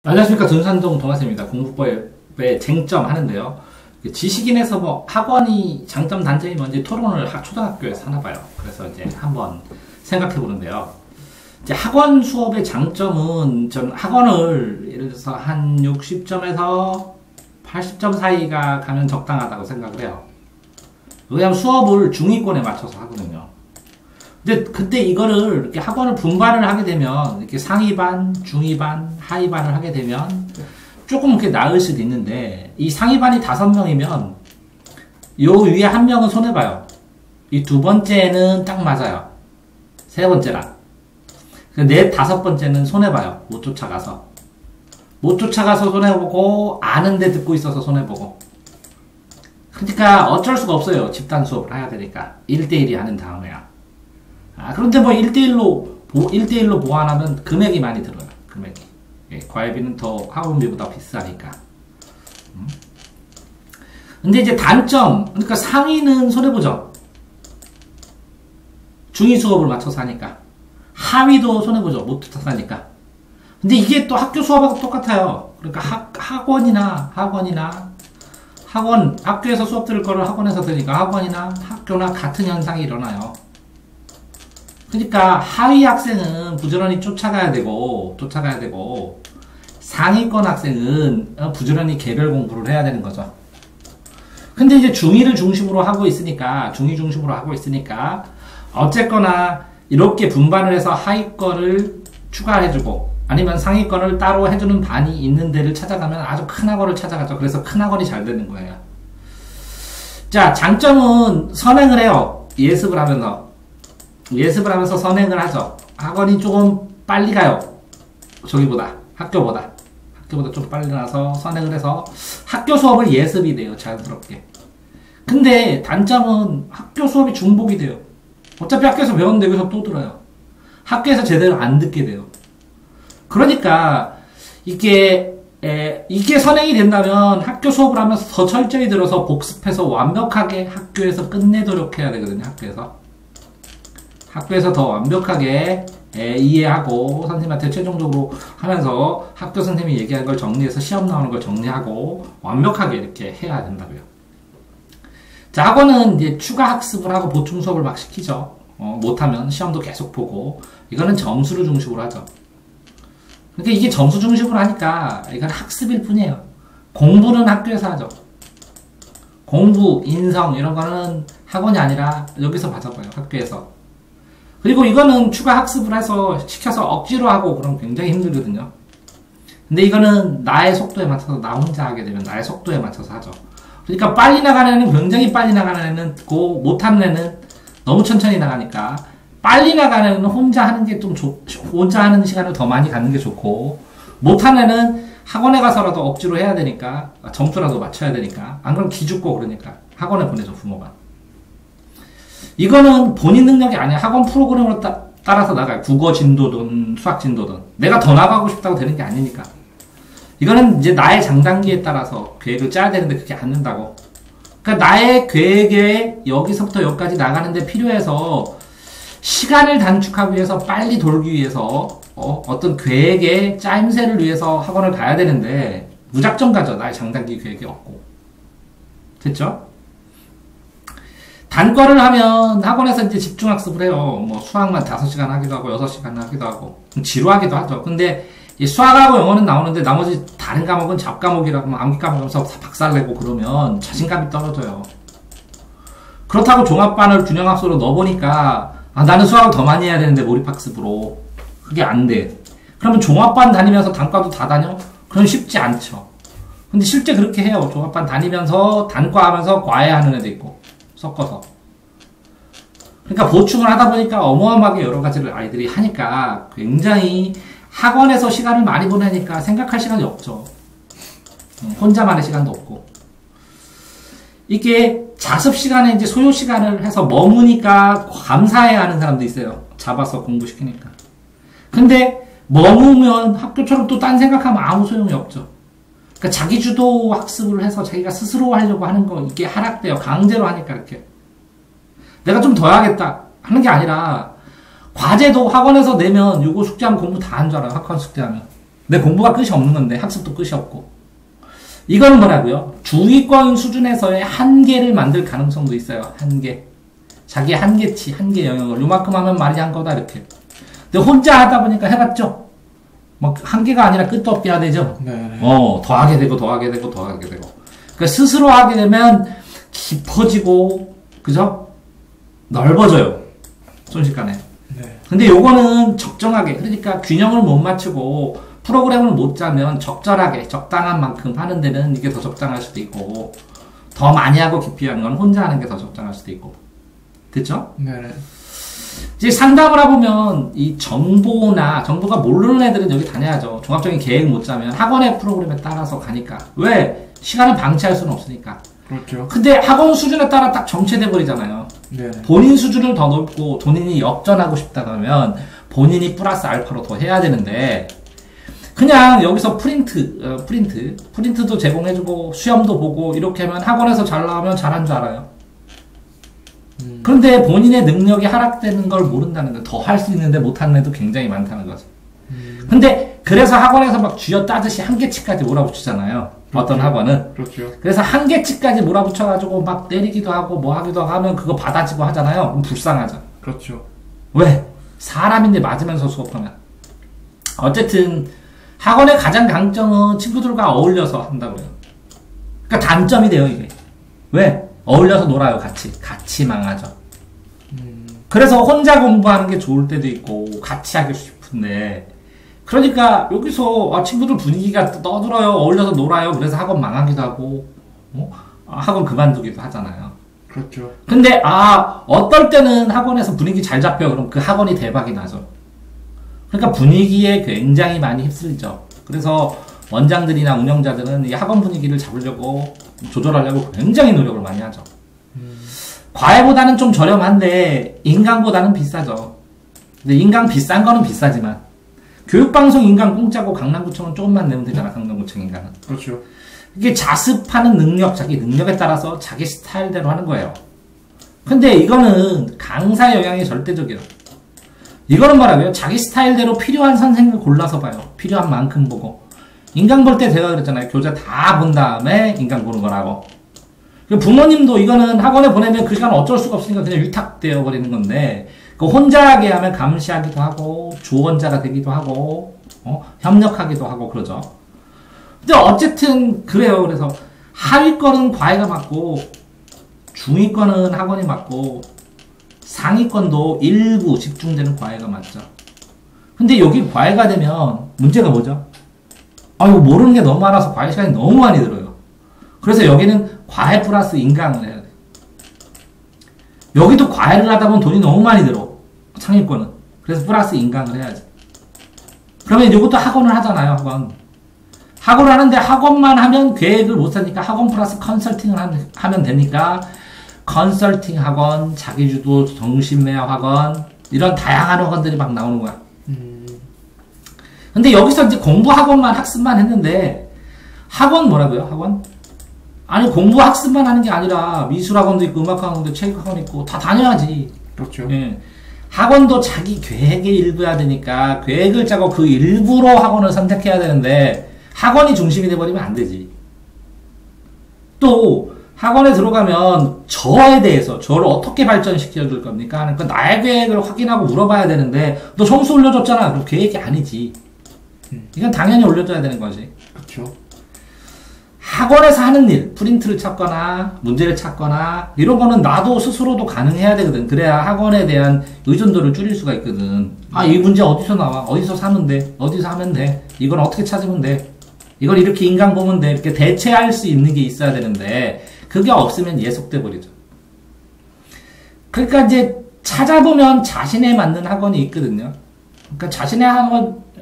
안녕하십니까. 전산동 동아쌤입니다. 공부법의 쟁점 하는데요. 지식인에서 뭐 학원이 장점 단점이 뭔지 토론을 초등학교에서 하나봐요. 그래서 이제 한번 생각해 보는데요. 이제 학원 수업의 장점은 전 학원을 예를 들어서 한 60점에서 80점 사이가 가면 적당하다고 생각을 해요. 왜냐하면 수업을 중위권에 맞춰서 하거든요. 근데 그때 이거를 이렇게 학원을 분반을 하게 되면 이렇게 상위반, 중위반, 하위반을 하게 되면 조금 이렇게 나을 수도 있는데, 이 상위반이 5명이면 요 위에 한 명은 손해봐요. 이 두 번째는 딱 맞아요. 세 번째랑. 넷, 5번째는 손해봐요. 못 쫓아가서. 못 쫓아가서 손해보고, 아는데 듣고 있어서 손해보고. 그러니까 어쩔 수가 없어요. 집단 수업을 해야 되니까. 1대1이 하는 다음에야. 그런데 뭐 1대1로 보완하면 금액이 많이 들어요. 금액이. 예, 과외비는 더 학원비보다 비싸니까. 근데 이제 단점, 그러니까 상위는 손해보죠. 중위 수업을 맞춰서 하니까. 하위도 손해보죠. 못 쫓아서 하니까. 근데 이게 또 학교 수업하고 똑같아요. 그러니까 학교에서 수업 들을 거를 학원에서 들으니까 학원이나 학교나 같은 현상이 일어나요. 그러니까 하위 학생은 부지런히 쫓아가야 되고 상위권 학생은 부지런히 개별 공부를 해야 되는 거죠. 근데 이제 중위 중심으로 하고 있으니까 어쨌거나 이렇게 분반을 해서 하위권을 추가해주고 아니면 상위권을 따로 해주는 반이 있는 데를 찾아가면 아주 큰 학원을 찾아가죠. 그래서 큰 학원이 잘 되는 거예요. 자, 장점은 선행을 해요. 예습을 하면서 선행을 하죠. 학원이 조금 빨리 가요. 학교보다 좀 빨리 나서 선행을 해서 학교 수업을 예습이 돼요. 자연스럽게. 근데 단점은 학교 수업이 중복이 돼요. 어차피 학교에서 배웠는데 여기서 또 들어요. 학교에서 제대로 안 듣게 돼요. 그러니까 이게 선행이 된다면 학교 수업을 하면서 더 철저히 들어서 복습해서 완벽하게 학교에서 끝내도록 해야 되거든요. 학교에서 더 완벽하게 이해하고 선생님한테 최종적으로 하면서 학교 선생님이 얘기한 걸 정리해서 시험 나오는 걸 정리하고 완벽하게 이렇게 해야 된다고요. 자, 학원은 이제 추가 학습을 하고 보충 수업을 막 시키죠. 못하면 시험도 계속 보고 이거는 점수를 중심으로 하죠. 그러니까 이게 점수 중심으로 하니까 이건 학습일 뿐이에요. 공부는 학교에서 하죠. 공부, 인성 이런 거는 학원이 아니라 여기서 받아봐요. 학교에서. 그리고 이거는 추가 학습을 해서 시켜서 억지로 하고 그럼 굉장히 힘들거든요. 근데 이거는 나의 속도에 맞춰서 나 혼자 하게 되면 나의 속도에 맞춰서 하죠. 그러니까 빨리 나가는 애는 굉장히 빨리 나가는 애는 고 못하는 애는 너무 천천히 나가니까 빨리 나가는 애는 혼자 하는 게 좀 혼자 하는 시간을 더 많이 갖는 게 좋고 못하는 애는 학원에 가서라도 억지로 해야 되니까 점수라도 맞춰야 되니까 안 그러면 기죽고 그러니까 학원에 보내죠. 부모가. 이거는 본인 능력이 아니야. 학원 프로그램으로 따라서 나가요. 국어 진도든 수학 진도든. 내가 더 나가고 싶다고 되는 게 아니니까. 이거는 이제 나의 장단기에 따라서 계획을 짜야 되는데 그게 안 된다고. 그러니까 나의 계획에 여기서부터 여기까지 나가는데 필요해서 시간을 단축하기 위해서 빨리 돌기 위해서 어떤 계획의 짜임새를 위해서 학원을 가야 되는데 무작정 가죠. 나의 장단기 계획이 없고. 됐죠? 단과를 하면 학원에서 이제 집중학습을 해요. 뭐 수학만 5시간 하기도 하고 6시간 하기도 하고 지루하기도 하죠. 근데 수학하고 영어는 나오는데 나머지 다른 과목은 잡과목이라고 암기 과목하면서 박살내고 그러면 자신감이 떨어져요. 그렇다고 종합반을 균형학습으로 넣어보니까 나는 수학을 더 많이 해야 되는데 몰입학습으로 그게 안 돼. 그러면 종합반 다니면서 단과도 다 다녀? 그건 쉽지 않죠. 근데 실제 그렇게 해요. 종합반 다니면서 단과하면서 과외하는 애도 있고 섞어서. 그러니까 보충을 하다 보니까 어마어마하게 여러 가지를 아이들이 하니까 굉장히 학원에서 시간을 많이 보내니까 생각할 시간이 없죠. 혼자만의 시간도 없고. 이게 자습 시간에 이제 소요 시간을 해서 머무니까 감사해야 하는 사람도 있어요. 잡아서 공부시키니까. 근데 머무면 학교처럼 또 딴 생각하면 아무 소용이 없죠. 그러니까 자기 주도 학습을 해서 자기가 스스로 하려고 하는 거 이게 하락돼요. 강제로 하니까 이렇게. 내가 좀 더 해야겠다 하는 게 아니라 과제도 학원에서 내면 요거 숙제하면 공부 다 한 줄 알아요. 학원 숙제하면. 근데 공부가 끝이 없는 건데 학습도 끝이 없고. 이거는 뭐라고요? 주위권 수준에서의 한계를 만들 가능성도 있어요. 한계. 자기 한계치, 한계 영역을 요만큼 하면 말이 한 거다 이렇게. 근데 혼자 하다 보니까 해봤죠? 뭐 한계가 아니라 끝도 없게 해야 되죠? 네. 더 하게 되고 더 하게 되고 더 하게 되고. 그러니까 스스로 하게 되면 깊어지고 그죠? 넓어져요. 순식간에. 네. 근데 요거는 적정하게, 그러니까 균형을 못 맞추고 프로그램을 못 짜면 적절하게 적당한 만큼 하는 데는 이게 더 적당할 수도 있고, 더 많이 하고 깊이 하는 건 혼자 하는 게 더 적당할 수도 있고. 됐죠? 네. 이제 상담을 해보면 이 정보가 모르는 애들은 여기 다녀야죠. 종합적인 계획 못 짜면 학원의 프로그램에 따라서 가니까. 왜? 시간을 방치할 수는 없으니까. 그렇죠. 근데 학원 수준에 따라 딱 정체돼 버리잖아요. 네. 본인 수준을 더 높고 본인이 역전하고 싶다 그러면 본인이 플러스 알파로 더 해야 되는데, 그냥 여기서 프린트도 제공해주고 시험도 보고 이렇게 하면 학원에서 잘 나오면 잘한 줄 알아요. 그런데 본인의 능력이 하락되는 걸 모른다는 거, 더 할 수 있는데 못하는 애도 굉장히 많다는 거죠. 근데 그래서 학원에서 막 쥐어 따듯이 한계치까지 몰아붙이잖아요. 어떤 학원은. 그렇죠. 그래서 한계치까지 몰아붙여가지고 막 때리기도 하고 뭐 하기도 하면 그거 받아지고 하잖아요. 그럼 불쌍하죠. 그렇죠. 왜? 사람인데 맞으면서 수업하면. 어쨌든 학원의 가장 강점은 친구들과 어울려서 한다고요. 그러니까 단점이 돼요, 이게. 왜? 어울려서 놀아요, 같이 망하죠. 그래서 혼자 공부하는 게 좋을 때도 있고 같이 하고 싶은데, 그러니까 여기서 친구들 분위기가 떠들어요, 어울려서 놀아요. 그래서 학원 망하기도 하고 학원 그만두기도 하잖아요. 그렇죠. 근데 어떨 때는 학원에서 분위기 잘 잡혀요. 그럼 그 학원이 대박이 나죠. 그러니까 분위기에 굉장히 많이 휩쓸리죠. 그래서 원장들이나 운영자들은 이 학원 분위기를 잡으려고, 조절하려고 굉장히 노력을 많이 하죠. 과외보다는 좀 저렴한데 인강보다는 비싸죠. 근데 인강 비싼 거는 비싸지만 교육방송 인강 공짜고 강남구청은 조금만 내면 되잖아. 강남구청 인강은. 그렇죠. 이게 자습하는 능력, 자기 능력에 따라서 자기 스타일대로 하는 거예요. 근데 이거는 강사 영향이 절대적이에요. 이거는 뭐라고요? 자기 스타일대로 필요한 선생님을 골라서 봐요. 필요한 만큼 보고. 인강 볼 때 제가 그랬잖아요. 교재 다 본 다음에 인강 보는 거라고. 부모님도 이거는 학원에 보내면 그 시간 어쩔 수가 없으니까 그냥 위탁되어 버리는 건데, 혼자 하게 하면 감시하기도 하고 조언자가 되기도 하고 협력하기도 하고 그러죠. 근데 어쨌든 그래요. 그래서 하위권은 과외가 맞고 중위권은 학원이 맞고 상위권도 일부 집중되는 과외가 맞죠. 근데 여기 과외가 되면 문제가 뭐죠? 이거 모르는 게 너무 많아서 과외 시간이 너무 많이 들어요. 그래서 여기는 과외 플러스 인강을 해야 돼. 여기도 과외를 하다 보면 돈이 너무 많이 들어. 상위권은. 그래서 플러스 인강을 해야지. 그러면 이것도 학원을 하잖아요. 학원을 하는데 학원만 하면 계획을 못 하니까 학원 플러스 컨설팅을 하면 되니까 컨설팅 학원, 자기주도 정신매화 학원, 이런 다양한 학원들이 막 나오는 거야. 근데 여기서 이제 공부 학원만 학습만 했는데, 학원 뭐라고요? 학원? 아니, 공부 학습만 하는 게 아니라 미술학원도 있고 음악학원도 체육학원 있고 다 다녀야지. 그렇죠. 예. 학원도 자기 계획의 일부야 되니까 계획을 짜고 그 일부로 학원을 선택해야 되는데 학원이 중심이 돼버리면 안 되지. 또 학원에 들어가면 저에 대해서 저를 어떻게 발전시켜 줄 겁니까? 그러니까 나의 계획을 확인하고 물어봐야 되는데 너 점수 올려줬잖아. 그럼 계획이 아니지. 이건 당연히 올려줘야 되는 거지. 그렇죠. 학원에서 하는 일, 프린트를 찾거나 문제를 찾거나 이런 거는 나도 스스로도 가능해야 되거든. 그래야 학원에 대한 의존도를 줄일 수가 있거든. 이 문제 어디서 나와? 어디서 사면 돼? 어디서 하면 돼? 이걸 어떻게 찾으면 돼? 이걸 이렇게 인강 보면 돼? 이렇게 대체할 수 있는 게 있어야 되는데 그게 없으면 예속돼 버리죠. 그러니까 이제 찾아보면 자신에 맞는 학원이 있거든요. 그러니까 자신의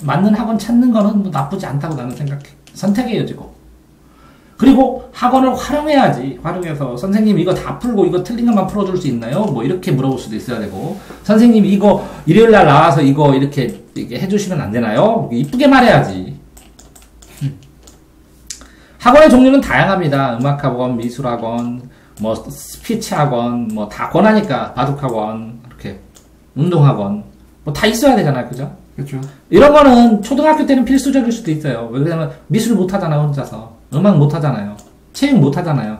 맞는 학원 찾는 거는 뭐 나쁘지 않다고 나는 생각해. 선택의 여지고. 그리고 학원을 활용해야지. 활용해서 선생님 이거 다 풀고 이거 틀린 것만 풀어줄 수 있나요? 뭐 이렇게 물어볼 수도 있어야 되고, 선생님 이거 일요일날 나와서 이거 이렇게 해주시면 안 되나요? 이쁘게 말해야지. 학원의 종류는 다양합니다. 음악학원, 미술학원, 뭐 스피치학원, 뭐 다 권하니까 바둑학원, 이렇게 운동학원 뭐 다 있어야 되잖아요, 그죠? 그렇죠. 이런 거는 초등학교 때는 필수적일 수도 있어요. 왜 그러냐면 미술 못하잖아 혼자서. 음악 못하잖아요. 체육 못하잖아요.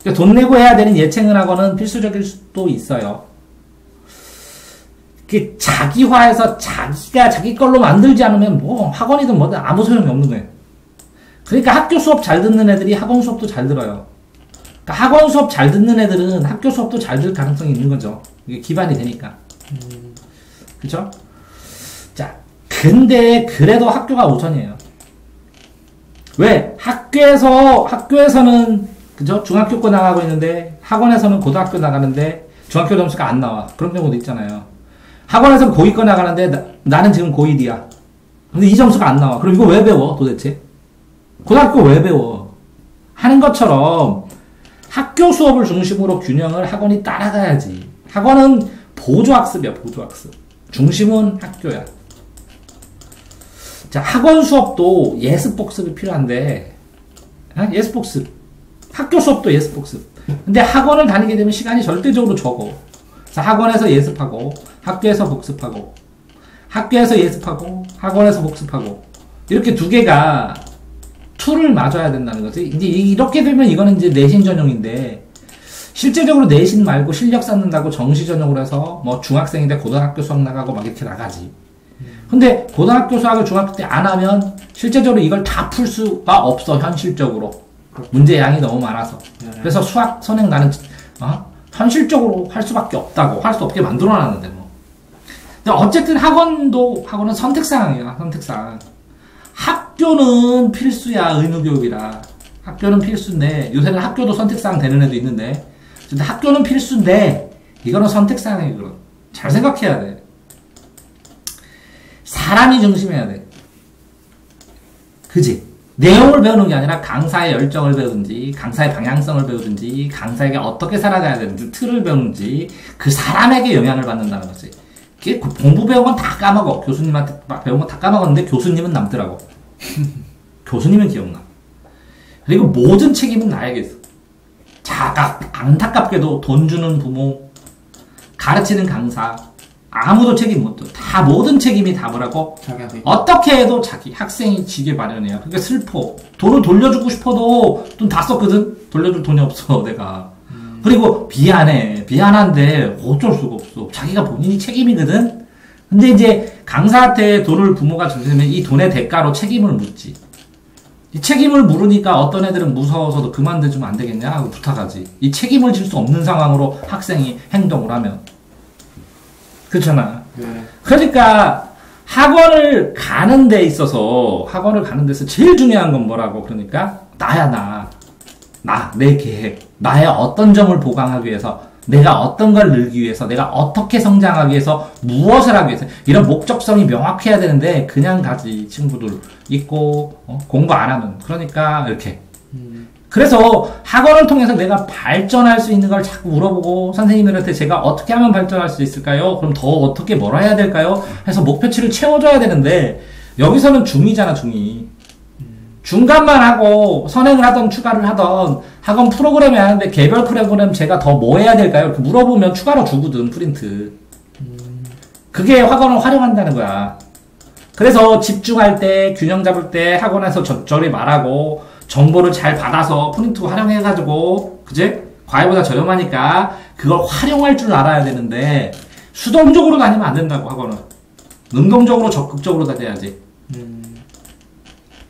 그러니까 돈 내고 해야 되는 예체능 학원은 필수적일 수도 있어요. 그 자기화해서 자기가 자기 걸로 만들지 않으면 뭐 학원이든 뭐든 아무 소용이 없는 거예요. 그러니까 학교 수업 잘 듣는 애들이 학원 수업도 잘 들어요. 그러니까 학원 수업 잘 듣는 애들은 학교 수업도 잘 들 가능성이 있는 거죠. 이게 기반이 되니까. 그렇죠? 자, 근데 그래도 학교가 우선이에요. 왜? 학교에서는 그죠? 중학교 거 나가고 있는데 학원에서는 고등학교 나가는데 중학교 점수가 안 나와. 그런 경우도 있잖아요. 학원에서는 고2 거 나가는데 나는 지금 고1이야. 근데 이 점수가 안 나와. 그럼 이거 왜 배워 도대체? 고등학교 왜 배워? 하는 것처럼 학교 수업을 중심으로 균형을 학원이 따라가야지. 학원은 보조학습이야, 보조학습. 중심은 학교야. 자, 학원 수업도 예습복습이 필요한데, 예습복습. 학교 수업도 예습복습. 근데 학원을 다니게 되면 시간이 절대적으로 적어. 그래서 학원에서 예습하고, 학교에서 복습하고, 학교에서 예습하고, 학원에서 복습하고, 이렇게 두 개가 툴을 맞아야 된다는 거지. 이제 이렇게 되면 이거는 이제 내신 전용인데, 실제적으로 내신 말고 실력 쌓는다고 정시 전용으로 해서 뭐 중학생인데 고등학교 수학 나가고 막 이렇게 나가지. 근데 고등학교 수학을 중학교 때 안 하면 실제적으로 이걸 다 풀 수가 없어, 현실적으로. 문제 양이 너무 많아서. 그래서 수학 선행 나는 현실적으로 할 수밖에 없다고, 할 수 없게 만들어 놨는데 뭐. 근데 어쨌든 학원은 선택사항이야, 선택사항. 학교는 필수야, 의무교육이라. 학교는 필수인데, 요새는 학교도 선택사항 되는 애도 있는데, 근데 학교는 필수인데, 이거는 선택사항이거든. 잘 생각해야 돼. 사람이 중심해야 돼. 그지? 내용을 배우는 게 아니라 강사의 열정을 배우든지, 강사의 방향성을 배우든지, 강사에게 어떻게 살아가야 되는지, 틀을 배우는지, 그 사람에게 영향을 받는다는 거지. 공부 배운 건 다 까먹어. 교수님한테 배운 건 다 까먹었는데, 교수님은 남더라고. 교수님은 기억나. 그리고 모든 책임은 나에게 있어. 안타깝게도 돈 주는 부모, 가르치는 강사, 아무도 책임 못 져. 다 모든 책임이 다 뭐라고? 어떻게 해도 자기 학생이 지게 마련이야. 그게 슬퍼. 돈을 돌려주고 싶어도 돈 다 썼거든. 돌려줄 돈이 없어 내가. 그리고 미안한데 어쩔 수가 없어. 자기가 본인이 책임이거든. 근데 이제 강사한테 돈을 부모가 주면 이 돈의 대가로 책임을 묻지. 이 책임을 물으니까 어떤 애들은 무서워서도 그만두면 안 되겠냐 하고 부탁하지. 이 책임을 질 수 없는 상황으로 학생이 행동을 하면. 그렇잖아. 네. 그러니까 학원을 가는 데 있어서 제일 중요한 건 뭐라고? 그러니까 나야, 내 계획, 나의 어떤 점을 보강하기 위해서, 내가 어떤 걸 늘기 위해서, 내가 어떻게 성장하기 위해서, 무엇을 하기 위해서, 이런 목적성이 명확해야 되는데 그냥 가지. 친구들 있고 공부 안 하면. 그러니까 이렇게. 그래서 학원을 통해서 내가 발전할 수 있는 걸 자꾸 물어보고, 선생님들한테 제가 어떻게 하면 발전할 수 있을까요? 그럼 더 어떻게 뭐라 해야 될까요? 해서 목표치를 채워줘야 되는데, 여기서는 중이잖아, 중이. 중간만 하고 선행을 하던 추가를 하던 학원 프로그램이 하는데 개별 프로그램 제가 더 뭐 해야 될까요? 이렇게 물어보면 추가로 주거든, 프린트. 그게 학원을 활용한다는 거야. 그래서 집중할 때, 균형 잡을 때 학원에서 적절히 말하고, 정보를 잘 받아서 프린트 활용해가지고, 그제? 과외보다 저렴하니까 그걸 활용할 줄 알아야 되는데, 수동적으로 다니면 안 된다고, 학원은. 능동적으로 적극적으로 다녀야지.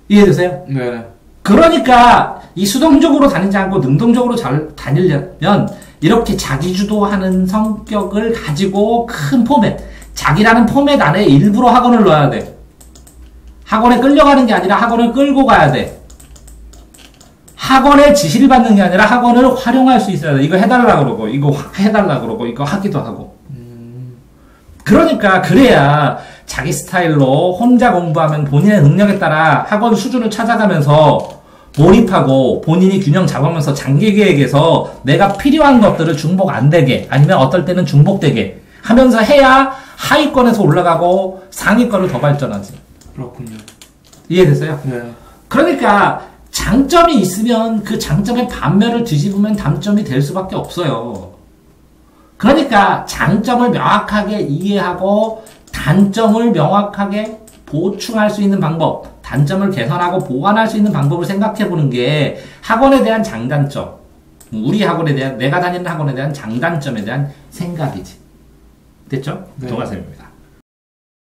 이해되세요? 네. 그러니까 이 수동적으로 다니지 않고 능동적으로 잘 다니려면 이렇게 자기주도하는 성격을 가지고 큰 포맷, 자기라는 포맷 안에 일부러 학원을 넣어야 돼. 학원에 끌려가는 게 아니라 학원을 끌고 가야 돼. 학원의 지시를 받는 게 아니라 학원을 활용할 수 있어야 돼. 이거 해달라 그러고, 이거 해달라 그러고, 이거 하기도 하고. 그러니까 그래야 자기 스타일로 혼자 공부하면 본인의 능력에 따라 학원 수준을 찾아가면서 몰입하고 본인이 균형 잡으면서 장기 계획에서 내가 필요한 것들을 중복 안 되게, 아니면 어떨 때는 중복되게 하면서 해야 하위권에서 올라가고 상위권을 더 발전하지. 그렇군요. 이해됐어요? 네. 그러니까 장점이 있으면 그 장점의 반면을 뒤집으면 단점이 될 수밖에 없어요. 그러니까 장점을 명확하게 이해하고 단점을 명확하게 보충할 수 있는 방법, 단점을 개선하고 보완할 수 있는 방법을 생각해 보는 게 학원에 대한 장단점, 우리 학원에 대한, 내가 다니는 학원에 대한 장단점에 대한 생각이지. 됐죠? 네. 도가쌤입니다.